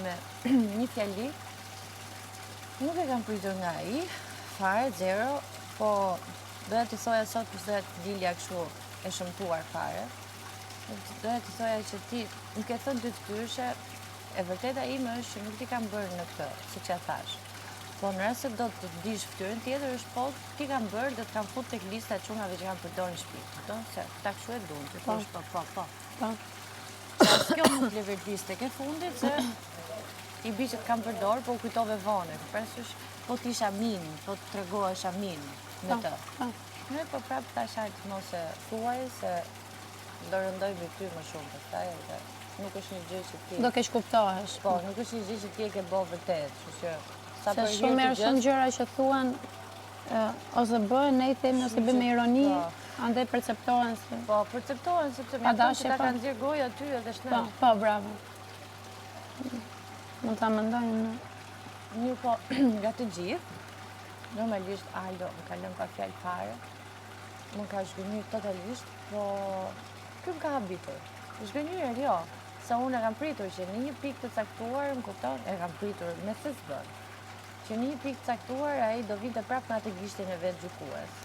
me një fjali, nuk e kam pritur nga ai, fare, zero, po doja t'i thoja sot përse dilja kështu e shëmtuar fare. Doja t'i thoja që ti nuk e thënë dy të këtyrëshe, e vërteta ime është që nuk ti kam bërë në këtë, si që thash. Po në rrasë do të dish fytyrën tjetër është po ti kam bërë dhe të kam fut tek lista e çungave që kam përdorur në shtëpi. Kupton se ta kështu e duan, ti thosh po. Kjo nuk le verdis tek e fundit se i biçet kam përdor, po u kujtove vonë. Presush po t'isha min, po të tregohesha min me të. Ne po prap tash hajt mos e thuaj se do rëndoj me ty më shumë pastaj edhe nuk është një gjë që ti do keq kuptohesh. Po, nuk është një gjë që ti e ke bërë vërtet, kështu që se shumë shumë gjëra që thuan ose bëhen ne i themi ose bëjmë ironi, andaj perceptohen se po, perceptohen sepse me ato që ta kanë nxjerr goja aty edhe shnel. Po, bravo. Mund ta mendojmë. Mirë po, nga të gjithë, normalisht Aldo më ka lënë pa fjalë fare, më ka zhgënjur totalisht, po ky më ka habitur. Zhgënjur jo, sa unë e kam pritur që në një pikë të caktuar, më kupton, e kam pritur me se s'bën. Që në një pikë caktuar ai do vinte prapë në atë gishtin e vet gjykues.